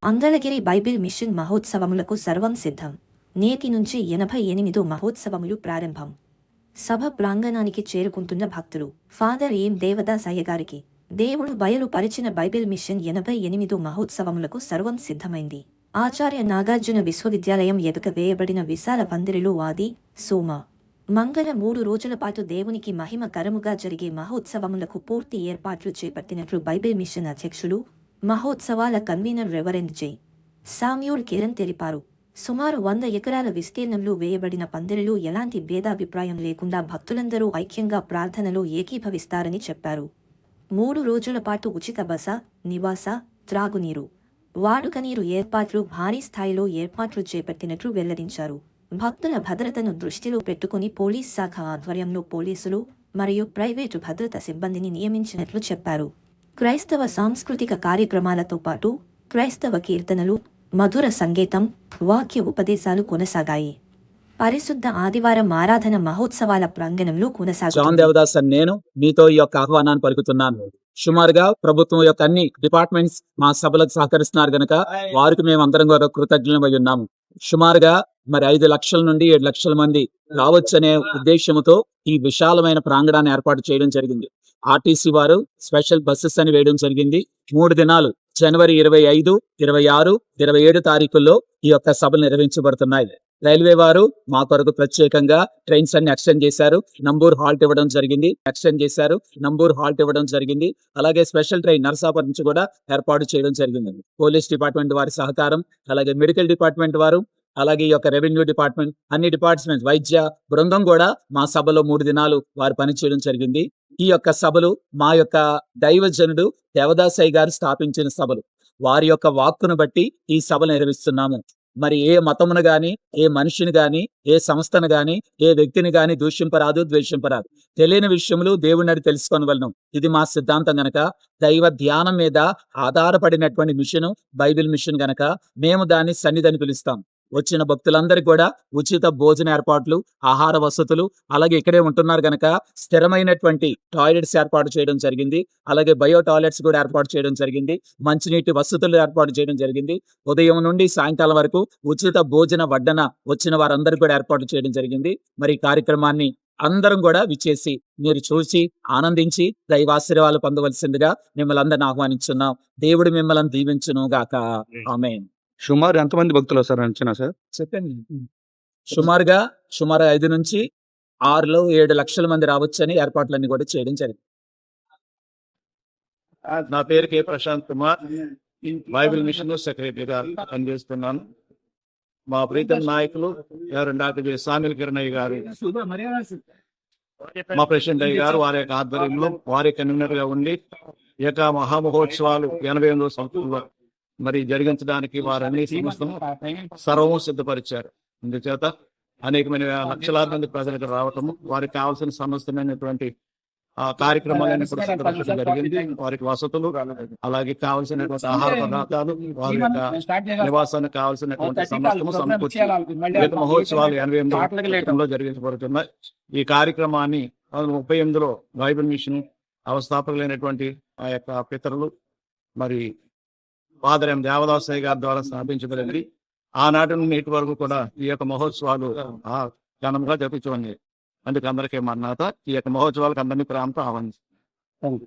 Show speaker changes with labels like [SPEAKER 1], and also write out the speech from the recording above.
[SPEAKER 1] Mangalagiri Bible machine మహోత్సవములకు సర్వం సిద్ధం. నేటి నుంచి 88 మహోత్సవములు ప్రారంభం. సభ ప్రాంగణానికి చేరుకుంటున్న భక్తులు. ఫాదర్ ఎం దేవదాసయ్య గారికి దేవుడు బయలుపరిచిన బైబిల్ మిషన్ 88 మహోత్సవములకు సర్వం సిద్ధమైంది. ఆచార్య నాగార్జున విశ్వవిద్యాలయం ఎదుట వేయబడిన విశాల పందిరిలో ఆది, సోమ, మంగళ 3 రోజుల పాటు దేవునికి మహిమకరముగా జరిగే మహోత్సవములకు పూర్తి ఏర్పాట్లు చేపట్టినట్లు బైబిల్ మిషన్ అధ్యక్షులు, మహోత్సవాల convener reverend J. Samuel Kiran తెలిపారు. సుమారు 100 ఎకరాల విస్తీర్ణంలో వేయబడిన పందిరిలో ఎలాంటి భేదాభిప్రాయం లేకుండా భక్తులందరూ ఐక్యంగా ప్రార్థనలో ఏకీభవిస్తారని చెప్పారు. 3 రోజుల పాటు ఉచిత బస, నివాస, త్రాగునీరు, వాడుక నీరు ఏర్పాట్లు భారీ స్థాయిలో ఏర్పాట్లు చేపట్టినట్లు వెల్లడించారు. భక్తుల భద్రతను దృష్టిలో పెట్టుకుని పోలీస్ శాఖ ఆధ్వర్యంలో పోలీసులు మరియు ప్రైవేటు భద్రతా సిబ్బందిని నియమించినట్లు చెప్పారు. క్రైస్తవ సాంస్కృతిక కార్యక్రమాలతో పాటు క్రైస్తవ కీర్తనలు, మధుర సంగీతం, వాక్య ఉపదేశాలు కొనసాగాయి. పరిశుద్ధ ఆదివారం ఆరాధన మహోత్సవాల ప్రాంగణంలో కొనసాగుతుంది.
[SPEAKER 2] జాన్ దేవదాస్ అని నేను మీతో ఈ యొక్క ఆహ్వానాన్ని పలుకుతున్నాను. సుమారుగా ప్రభుత్వం యొక్క అన్ని డిపార్ట్మెంట్స్ మా సభలకు సహకరిస్తున్నారు గనక వారికి మేము అందరం కూడా కృతజ్ఞులమై ఉన్నాము. సుమారుగా 5 లక్షల నుండి 7 లక్షల మంది రావచ్చనే ఉద్దేశంతో ఈ విశాలమైన ప్రాంగణాన్ని ఏర్పాటు చేయడం జరిగింది. ఆర్టీసీ వారు స్పెషల్ బస్సెస్ అని వేయడం జరిగింది. 3 దినాలు జనవరి 25, 26, 27 తారీఖుల్లో ఈ యొక్క సభలు నిర్వహించబడుతున్నాయి. రైల్వే వారు మా కొరకు ప్రత్యేకంగా ట్రైన్స్ అన్ని ఎక్స్టెండ్ చేశారు. నంబూర్ హాల్ట్ ఇవ్వడం జరిగింది. అలాగే స్పెషల్ ట్రైన్ నరసాపురం నుంచి కూడా ఏర్పాటు చేయడం జరిగింది. పోలీస్ డిపార్ట్మెంట్ వారి సహకారం, అలాగే మెడికల్ డిపార్ట్మెంట్ వారు, అలాగే ఈ యొక్క రెవెన్యూ డిపార్ట్మెంట్, అన్ని డిపార్ట్మెంట్స్, వైద్య బృందం కూడా మా సభలో 3 దినాలు వారు పనిచేయడం జరిగింది. ఈ యొక్క సభలు మా యొక్క దైవజనుడు దేవదాసయ్య గారు స్థాపించిన సభలు. వారి యొక్క వాక్కును బట్టి ఈ సభలు నిర్వహిస్తున్నాము. ఏ మతమును గాని, ఏ మనిషిని గాని, ఏ సంస్థను గాని, ఏ వ్యక్తిని గాని దూషింపరాదు, ద్వేషింపరాదు. తెలియని విషయములు దేవుని తెలుసుకొనవలను. ఇది మా సిద్ధాంతం గనక, దైవ ధ్యానం మీద ఆధారపడినటువంటి మిషన్ బైబిల్ మిషన్ గనక మేము దాన్ని సన్నిధిని పిలుస్తాం. వచ్చిన భక్తులందరికీ కూడా ఉచిత భోజన ఏర్పాట్లు, ఆహార వసతులు, అలాగే ఇక్కడే ఉంటున్నారు గనక స్థిరమైనటువంటి టాయిలెట్స్ ఏర్పాటు చేయడం జరిగింది. అలాగే బయో టాయిలెట్స్ కూడా ఏర్పాటు చేయడం జరిగింది. మంచినీటి వసతులు ఏర్పాటు చేయడం జరిగింది. ఉదయం నుండి సాయంకాలం వరకు ఉచిత భోజన వడ్డన వచ్చిన వారందరూ కూడా ఏర్పాటు చేయడం జరిగింది. ఈ కార్యక్రమాన్ని అందరం కూడా విచ్చేసి మీరు చూసి ఆనందించి దైవాశీర్వాదాలు పొందవలసిందిగా మిమ్మల్ని అందరిని ఆహ్వానించున్నాం. దేవుడు మిమ్మల్ని దీవించును గాక. ఆమేన్.
[SPEAKER 3] సుమారు ఎంతమంది భక్తులు వస్తారు అంచనా సార్?
[SPEAKER 2] చెప్పండి. సుమారు 5 నుంచి 6-7 లక్షల మంది రావచ్చని ఏర్పాట్లన్నీ కూడా చేయడం జరిగింది.
[SPEAKER 4] నా పేరు K Prashanth Kumar, bible mission సెక్రటరీగా పనిచేస్తున్నాను. మా ప్రీతం నాయకులు డాక్టర్ సామ్యూల్ కిరణ్ గారు, మా ప్రెసిడెంట్ అయ్య గారు, వారి యొక్క ఆధ్వర్యంలో వారి కన్వీనర్ గా ఉండి ఈ యొక్క మహామహోత్సవాలు 88వ సంవత్సరంలో జరిగించడానికి వారన్ని సంస్థలు సర్వము సిద్ధపరిచారు. అందుచేత అనేకమైన లక్షలాది మంది ప్రజలకు రావటము, వారికి కావాల్సిన సమస్తమైనటువంటి కార్యక్రమాలను సిద్ధపరచడం జరిగింది. వారికి వసతులు, అలాగే కావాల్సినటువంటి ఆహార పదార్థాలు, వారి యొక్క నివాసానికి కావాల్సినటువంటి సమస్తము సమకూర్చి మహోత్సవాలు 88లో జరిగించబడుతున్నాయి. ఈ కార్యక్రమాన్ని 38లో బైబిల్ మిషన్ అవస్థాపకులైనటువంటి ఆ యొక్క పితరులు ఫాదర్ ఎం దేవదాసయ్య గారి ద్వారా స్థాపించబడింది. ఆనాటి నుండి నేటి వరకు కూడా ఈ యొక్క మహోత్సవాలు ఘనంగా జరుగుతుంది. అందుకు అందరికీ మన్నాత ఈ యొక్క మహోత్సవాలకు అందరినీ ప్రాంతం ఆహ్వానిస్తుంది.